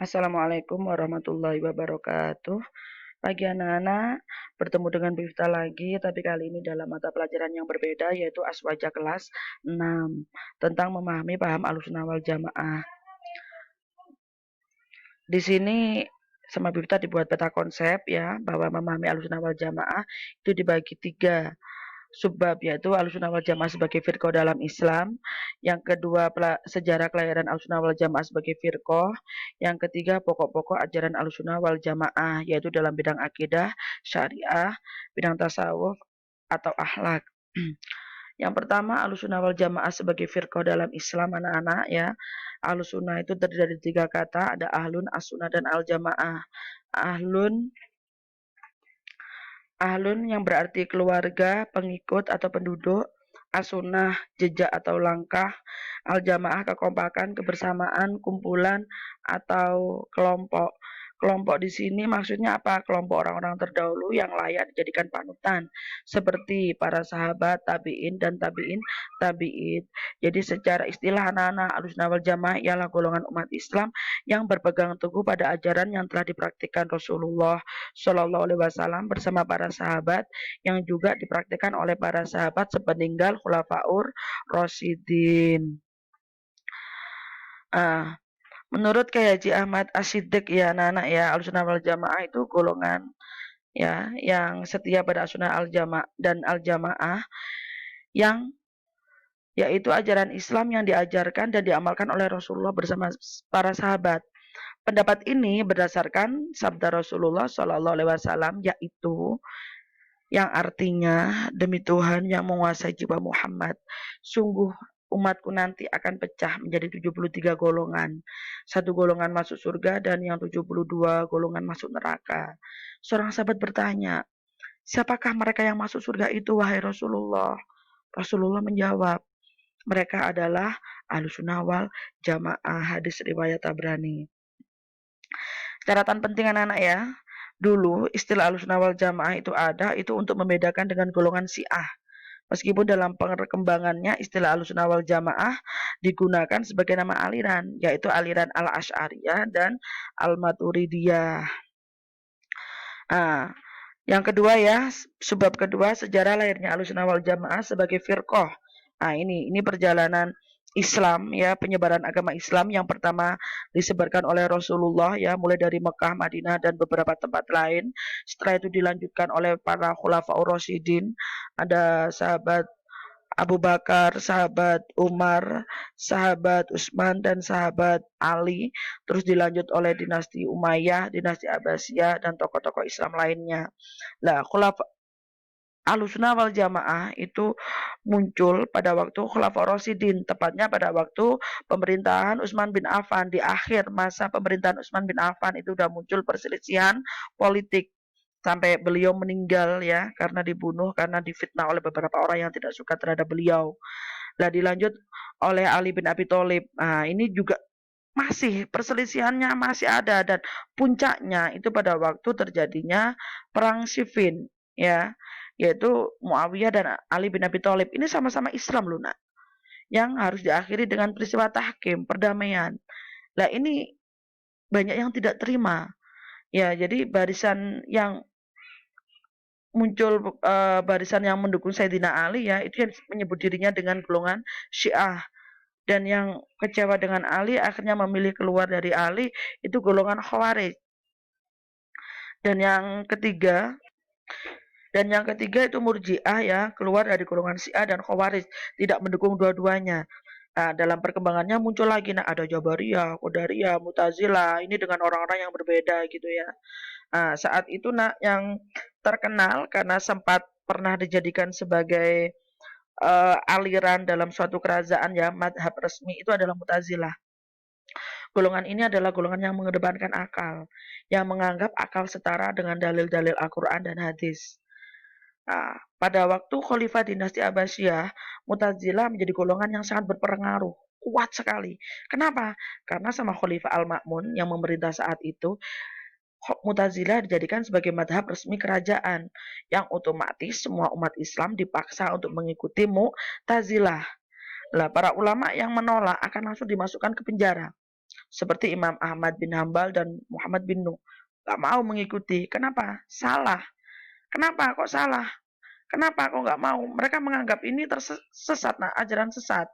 Assalamualaikum warahmatullahi wabarakatuh. Pagi anak-anak, bertemu dengan Bifta lagi, tapi kali ini dalam mata pelajaran yang berbeda, yaitu Aswaja kelas 6, tentang memahami paham Ahlussunnah wal Jamaah. Di sini sama Bifta dibuat peta konsep ya, bahwa memahami Ahlussunnah wal Jamaah itu dibagi 3 subbab, yaitu Ahlussunnah wal Jamaah sebagai firqah dalam Islam, yang kedua sejarah kelahiran Ahlussunnah wal Jamaah sebagai firqah, yang ketiga pokok-pokok ajaran Ahlussunnah wal Jamaah, yaitu dalam bidang akidah, syariah, bidang tasawuf atau akhlak. Yang pertama, Ahlussunnah wal Jamaah sebagai firqah dalam Islam, anak-anak ya. Ahlussunnah itu terdiri dari 3 kata, ada ahlun, as-sunnah, dan al-jamaah. Ahlun Ahlun yang berarti keluarga, pengikut atau penduduk, as-sunnah jejak atau langkah, al-jamaah kekompakan, kebersamaan, kumpulan atau kelompok. Kelompok di sini maksudnya apa? Kelompok orang-orang terdahulu yang layak dijadikan panutan, seperti para sahabat, tabi'in dan tabi'in. Jadi secara istilah anak-anak Ahlussunnah wal Jamaah ialah golongan umat Islam yang berpegang teguh pada ajaran yang telah dipraktikkan Rasulullah Shallallahu Alaihi Wasallam bersama para sahabat, yang juga dipraktikkan oleh para sahabat sepeninggal Khulafaur Rasyidin. Menurut Kyai Haji Ahmad As-Siddiq ya anak-anak ya, Ahlussunnah wal Jamaah itu golongan ya yang setia pada Ahlussunnah al-Jamaah yang yaitu ajaran Islam yang diajarkan dan diamalkan oleh Rasulullah bersama para sahabat. Pendapat ini berdasarkan sabda Rasulullah Shallallahu Alaihi Wasallam, yaitu yang artinya, demi Tuhan yang menguasai jiwa Muhammad, sungguh umatku nanti akan pecah menjadi 73 golongan. 1 golongan masuk surga dan yang 72 golongan masuk neraka. Seorang sahabat bertanya, siapakah mereka yang masuk surga itu, wahai Rasulullah? Rasulullah menjawab, mereka adalah Ahlussunnah wal Jamaah. Hadis riwayat Tabrani. Catatan penting anak-anak ya. Dulu istilah Ahlussunnah wal Jamaah itu ada itu untuk membedakan dengan golongan Syiah. Meskipun dalam perkembangannya istilah Ahlussunnah wal Jamaah digunakan sebagai nama aliran, yaitu aliran Al-Asy'ariyah dan Al-Maturidiyah. Yang kedua ya, sebab kedua sejarah lahirnya Ahlussunnah wal Jamaah sebagai firqah. Ini perjalanan Islam ya, penyebaran agama Islam yang pertama disebarkan oleh Rasulullah ya, mulai dari Mekah, Madinah dan beberapa tempat lain. Setelah itu dilanjutkan oleh para khulafaur rasyidin, ada sahabat Abu Bakar, sahabat Umar, sahabat Utsman dan sahabat Ali, terus dilanjut oleh dinasti Umayyah, dinasti Abbasiyah dan tokoh-tokoh Islam lainnya. Nah, Ahlussunnah wal Jamaah itu muncul pada waktu Khulafaur Rasyidin, tepatnya pada waktu pemerintahan Utsman bin Affan. Di akhir masa pemerintahan Utsman bin Affan itu sudah muncul perselisihan politik sampai beliau meninggal ya, karena dibunuh, karena difitnah oleh beberapa orang yang tidak suka terhadap beliau. Nah, dilanjut oleh Ali bin Abi Thalib. Ini juga masih perselisihannya masih ada, dan puncaknya itu pada waktu terjadinya perang Siffin ya, yaitu Muawiyah dan Ali bin Abi Thalib. Ini sama-sama Islam loh nak, yang harus diakhiri dengan peristiwa tahkim, perdamaian. Nah, ini banyak yang tidak terima ya, jadi barisan yang muncul barisan yang mendukung Sayyidina Ali ya, itu yang menyebut dirinya dengan golongan Syiah, dan yang kecewa dengan Ali akhirnya memilih keluar dari Ali, itu golongan Khawarij. Dan yang ketiga itu Murji'ah ya, keluar dari golongan Syiah dan Khawarij, tidak mendukung dua-duanya. Dalam perkembangannya muncul lagi ada Jabariyah, Qadariyah, Mu'tazilah, ini dengan orang-orang yang berbeda gitu ya. Saat itu yang terkenal karena sempat pernah dijadikan sebagai aliran dalam suatu kerajaan ya, madhab resmi itu adalah Mu'tazilah. Golongan ini adalah golongan yang mengedepankan akal, yang menganggap akal setara dengan dalil-dalil Al-Quran dan hadis. Pada waktu Khalifah dinasti Abbasiyah, Mu'tazilah menjadi golongan yang sangat berpengaruh, kuat sekali. Kenapa? Karena sama Khalifah Al-Ma'mun yang memerintah saat itu, Mu'tazilah dijadikan sebagai madhab resmi kerajaan, yang otomatis semua umat Islam dipaksa untuk mengikuti Mu'tazilah. Para ulama yang menolak akan langsung dimasukkan ke penjara. seperti Imam Ahmad bin Hambal dan Muhammad bin Nuh. Gak mau mengikuti. Kenapa? Salah. Kenapa kok salah? Kenapa kok nggak mau? Mereka menganggap ini tersesat, nah ajaran sesat.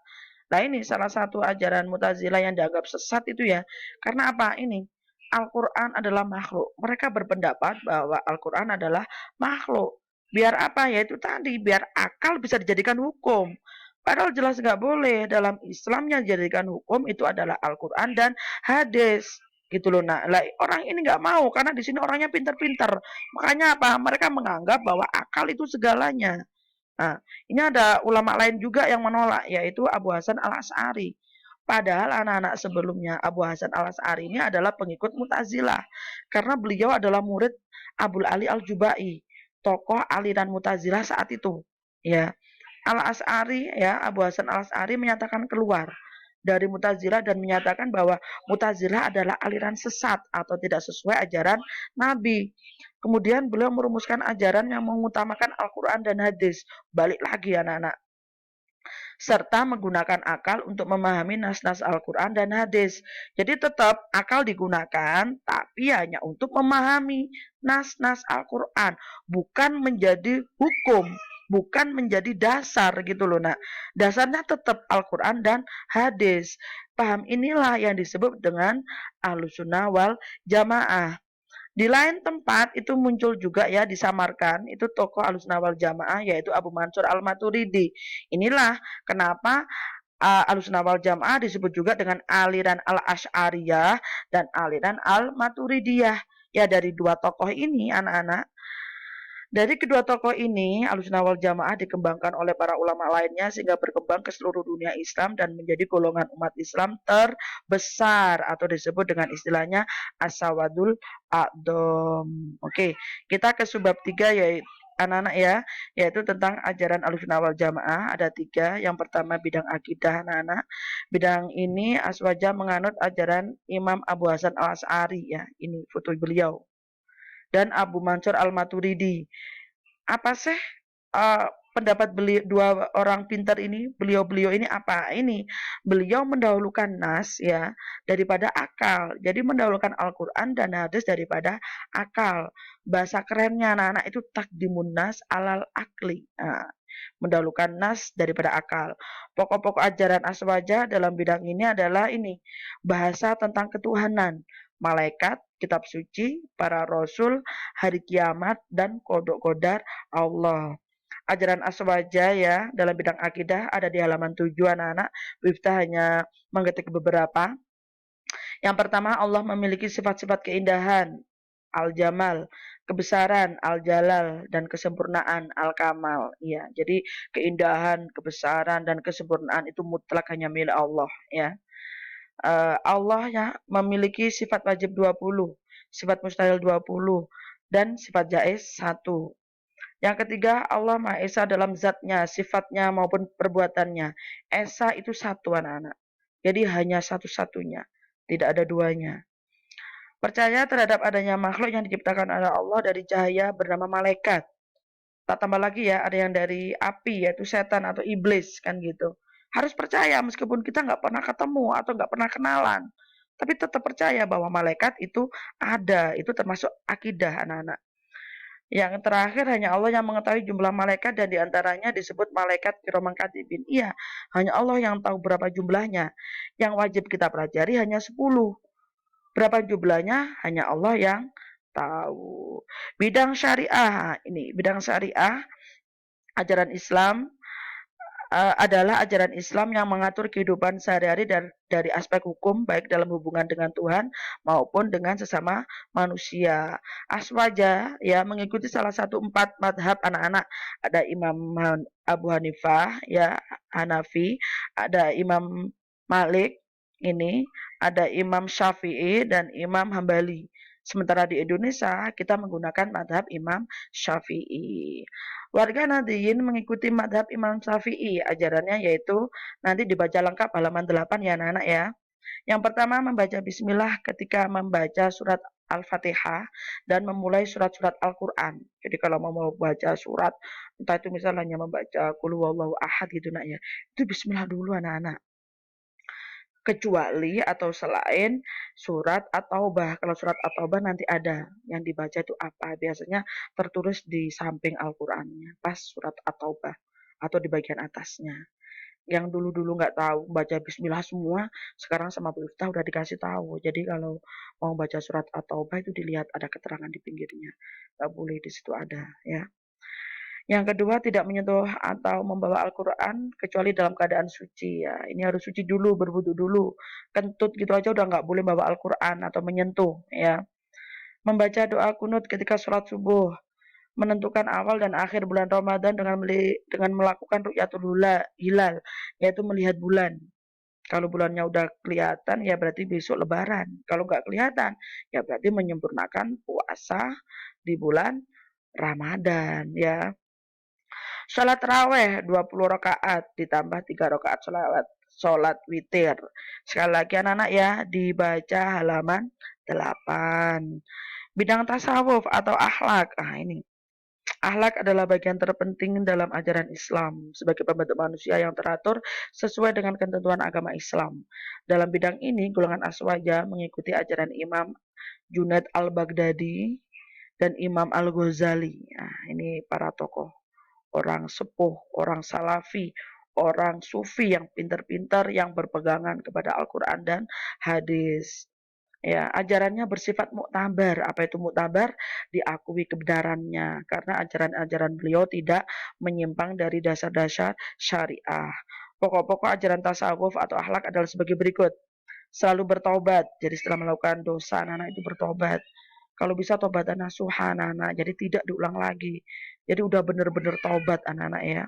Nah ini salah satu ajaran Mu'tazilah yang dianggap sesat itu ya. Karena apa? Ini Al-Quran adalah makhluk. Mereka berpendapat bahwa Al-Quran adalah makhluk. Biar apa ya itu tadi, biar akal bisa dijadikan hukum. Padahal jelas nggak boleh. Dalam Islam yang dijadikan hukum itu adalah Al-Quran dan hadis. Gitu loh. Nah, orang ini nggak mau karena di sini orangnya pinter-pinter. Makanya apa? Mereka menganggap bahwa akal itu segalanya. Nah, ini ada ulama lain juga yang menolak, yaitu Abu Hasan al-Asy'ari. Padahal anak-anak sebelumnya Abu Hasan al-Asy'ari ini adalah pengikut Mu'tazilah. Karena beliau adalah murid Abdul Ali al-Jubai, tokoh aliran Mu'tazilah saat itu. Ya, Al-Asy'ari ya, Abu Hasan al-Asy'ari menyatakan keluar dari Mu'tazilah dan menyatakan bahwa Mu'tazilah adalah aliran sesat atau tidak sesuai ajaran Nabi. Kemudian beliau merumuskan ajaran yang mengutamakan Al-Quran dan hadis. Balik lagi anak-anak. Serta menggunakan akal untuk memahami nas-nas Al-Quran dan hadis. Jadi tetap akal digunakan, tapi hanya untuk memahami nas-nas Al-Quran. Bukan menjadi hukum, bukan menjadi dasar gitu loh. Nah, dasarnya tetap Al-Quran dan hadis. Paham inilah yang disebut dengan Ahlussunnah wal Jamaah. Di lain tempat itu muncul juga ya disamarkan itu tokoh Ahlussunnah wal Jamaah yaitu Abu Mansur Al-Maturidi. Inilah kenapa Ahlussunnah wal Jamaah disebut juga dengan aliran Al-Asy'ariyah dan aliran Al-Maturidiyah. Ya dari dua tokoh ini anak-anak. Dari kedua tokoh ini, Ahlussunnah wal Jamaah dikembangkan oleh para ulama lainnya sehingga berkembang ke seluruh dunia Islam dan menjadi golongan umat Islam terbesar atau disebut dengan istilahnya As-Sawadul A'dham. Oke, kita ke subbab 3 yaitu anak-anak ya, yaitu tentang ajaran Ahlussunnah wal Jamaah ada 3. Yang pertama bidang akidah anak-anak. Bidang ini Aswaja menganut ajaran Imam Abu Hasan al-Asy'ari ya. Ini foto beliau dan Abu Mansur Al-Maturidi. Apa sih pendapat beliau dua orang pintar ini? Beliau-beliau ini apa? Ini beliau mendahulukan nas ya daripada akal. Jadi mendahulukan Al-Qur'an dan hadis daripada akal. Bahasa kerennya anak-anak itu takdimun nas alal akli. Nah, mendahulukan nas daripada akal. Pokok-pokok ajaran Aswaja dalam bidang ini adalah ini, bahasa tentang ketuhanan, malaikat, kitab suci, para rasul, hari kiamat, dan kodok kodar Allah. Ajaran Aswaja ya dalam bidang akidah ada di halaman 7 anak-anak. Wiftah hanya mengetik beberapa. Yang pertama Allah memiliki sifat-sifat keindahan, al-jamal, kebesaran, al-jalal, dan kesempurnaan, al-kamal. Ya, jadi keindahan, kebesaran, dan kesempurnaan itu mutlak hanya milik Allah. Ya, Allah ya memiliki sifat wajib 20, sifat mustahil 20, dan sifat jaiz 1. Yang ketiga, Allah Maha Esa dalam zatnya, sifatnya maupun perbuatannya. Esa itu satu anak-anak. Jadi hanya satu-satunya, tidak ada duanya. Percaya terhadap adanya makhluk yang diciptakan oleh Allah dari cahaya bernama malaikat. Tak tambah lagi ya, ada yang dari api yaitu setan atau iblis kan gitu. Harus percaya meskipun kita nggak pernah ketemu atau nggak pernah kenalan. Tapi tetap percaya bahwa malaikat itu ada, itu termasuk akidah anak-anak. Yang terakhir hanya Allah yang mengetahui jumlah malaikat dan diantaranya disebut malaikat kiroman katibin. Iya, hanya Allah yang tahu berapa jumlahnya. Yang wajib kita pelajari hanya 10. Berapa jumlahnya hanya Allah yang tahu. Bidang syariah, ini bidang syariah, ajaran Islam adalah ajaran Islam yang mengatur kehidupan sehari-hari dari aspek hukum baik dalam hubungan dengan Tuhan maupun dengan sesama manusia. Aswaja ya mengikuti salah satu 4 madhab anak-anak. Ada Imam Abu Hanifah ya Hanafi, ada Imam Malik ini, ada Imam Syafi'i dan Imam Hambali. Sementara di Indonesia kita menggunakan madhab Imam Syafi'i. Warga Nahdliyin mengikuti madhab Imam Syafi'i. Ajarannya yaitu nanti dibaca lengkap halaman 8 ya anak-anak ya. Yang pertama membaca bismillah ketika membaca surat Al-Fatihah dan memulai surat-surat Al-Quran. Jadi kalau mau baca surat, entah itu misalnya membaca Qul huwallahu ahad gitu nak ya, itu bismillah dulu anak-anak. kecuali atau selain surat At-Taubah. Kalau surat At-Taubah nanti ada yang dibaca itu apa, biasanya tertulis di samping Al-Qur'annya, pas surat At-Taubah atau di bagian atasnya. Yang dulu-dulu nggak tahu baca bismillah semua, sekarang sama Bu Iftah udah dikasih tahu. Jadi kalau mau baca surat At-Taubah itu dilihat ada keterangan di pinggirnya, nggak boleh di situ ada ya. Yang kedua, tidak menyentuh atau membawa Al-Quran kecuali dalam keadaan suci ya. Ini harus suci dulu, berwudu dulu. Kentut gitu aja udah nggak boleh bawa Al-Quran atau menyentuh ya. Membaca doa kunut ketika sholat subuh. Menentukan awal dan akhir bulan Ramadan dengan melakukan ru'yatul hilal, yaitu melihat bulan. Kalau bulannya udah kelihatan ya berarti besok lebaran. Kalau nggak kelihatan ya berarti menyempurnakan puasa di bulan Ramadan ya. Sholat raweh 20 rakaat ditambah 3 rakaat sholat witir. Sekali lagi anak-anak ya, dibaca halaman 8. Bidang tasawuf atau akhlak. Ini. Akhlak adalah bagian terpenting dalam ajaran Islam sebagai pembentuk manusia yang teratur sesuai dengan ketentuan agama Islam. Dalam bidang ini, golongan Aswaja mengikuti ajaran Imam Junaid al-Baghdadi dan Imam al-Ghazali. Ini para tokoh orang sepuh, orang salafi, orang sufi yang pintar-pintar yang berpegangan kepada Al-Quran dan hadis. Ya, ajarannya bersifat muktabar. Apa itu muktabar? Diakui kebenarannya karena ajaran-ajaran beliau tidak menyimpang dari dasar-dasar syariah. Pokok-pokok ajaran tasawuf atau akhlak adalah sebagai berikut. Selalu bertobat. Jadi setelah melakukan dosa, anak-anak itu bertobat. Kalau bisa tobatan nasuha anak-anak, jadi tidak diulang lagi. Jadi udah benar-benar taubat anak-anak ya.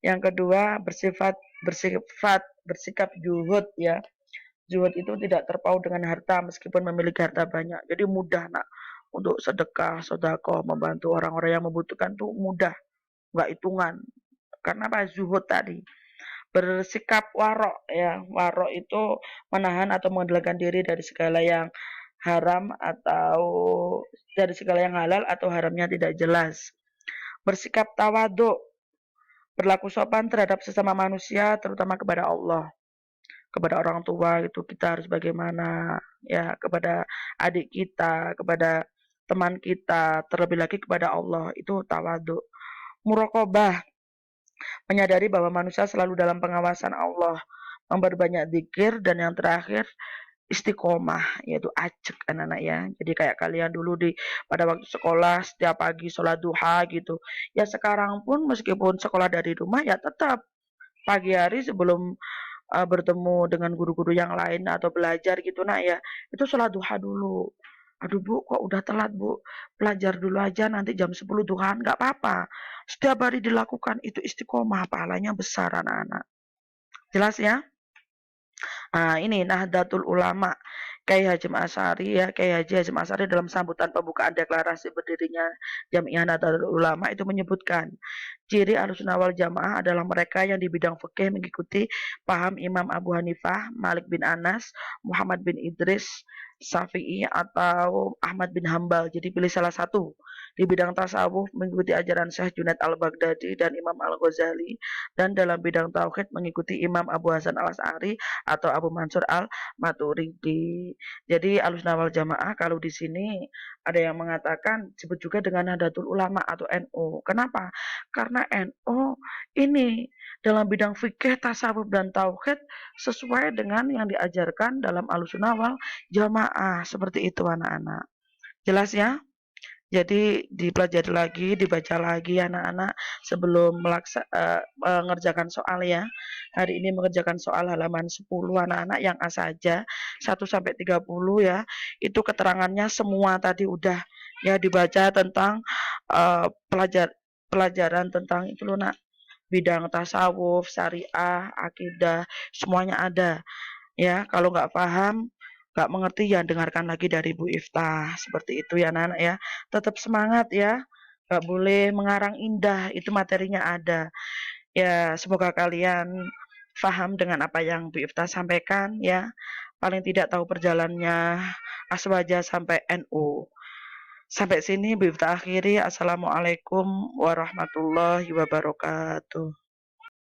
Yang kedua, bersikap juhud ya. Zuhud itu tidak terpaut dengan harta meskipun memiliki harta banyak. Jadi mudah nak untuk sedekah, sedekah, membantu orang-orang yang membutuhkan tuh mudah, nggak hitungan. Karena apa? Zuhud tadi. Bersikap warok ya. Warok itu menahan atau mengendalikan diri dari segala yang haram atau dari segala yang halal atau haramnya tidak jelas. Bersikap tawaduk, berlaku sopan terhadap sesama manusia, terutama kepada Allah, kepada orang tua itu kita harus bagaimana ya, kepada adik kita, kepada teman kita, terlebih lagi kepada Allah, itu tawaduk. Muraqabah, menyadari bahwa manusia selalu dalam pengawasan Allah, memperbanyak zikir, dan yang terakhir istiqomah, yaitu ajak anak-anak ya. Jadi kayak kalian dulu pada waktu sekolah setiap pagi sholat duha gitu. Ya sekarang pun meskipun sekolah dari rumah ya tetap pagi hari sebelum bertemu dengan guru-guru yang lain atau belajar gitu nak ya, itu sholat duha dulu. Aduh Bu, kok udah telat Bu, belajar dulu aja nanti jam 10 duhaan, nggak apa-apa. Setiap hari dilakukan, itu istiqomah, pahalanya besar anak-anak. Jelas ya? Ini Nahdlatul Ulama, Kiai Hasyim Asy'ari ya, Kiai Haji Hasyim Asy'ari dalam sambutan pembukaan deklarasi berdirinya Jamiah Nahdlatul Ulama itu menyebutkan, ciri Ahlussunnah wal Jamaah adalah mereka yang di bidang fikih mengikuti paham Imam Abu Hanifah, Malik bin Anas, Muhammad bin Idris, Syafi'i atau Ahmad bin Hambal. Jadi pilih salah satu. Di bidang tasawuf mengikuti ajaran Syekh Junaid al-Baghdadi dan Imam al-Ghazali, dan dalam bidang tauhid mengikuti Imam Abu Hasan al-Asy'ari atau Abu Mansur al-Maturidi. Jadi Ahlussunnah wal Jamaah kalau di sini ada yang mengatakan disebut juga dengan Nahdlatul Ulama atau NU. Kenapa? Karena NU ini dalam bidang fikih, tasawuf dan tauhid sesuai dengan yang diajarkan dalam Ahlussunnah wal Jamaah. Seperti itu anak-anak. Jelas ya? Jadi dipelajari lagi, dibaca lagi anak-anak sebelum mengerjakan soal ya. Hari ini mengerjakan soal halaman 10 anak-anak yang A saja 1 sampai 30 ya. Itu keterangannya semua tadi udah ya, dibaca tentang pelajaran tentang itu loh nak. Bidang tasawuf, syariah, akidah, semuanya ada. Ya, kalau nggak paham, nggak mengerti ya dengarkan lagi dari Bu Iftah. Seperti itu ya anak-anak ya. Tetap semangat ya. Nggak boleh mengarang indah, itu materinya ada. Ya, semoga kalian paham dengan apa yang Bu Iftah sampaikan ya. Paling tidak tahu perjalannya Aswaja sampai NU. Sampai sini Bu Iftah akhiri. Assalamualaikum warahmatullahi wabarakatuh.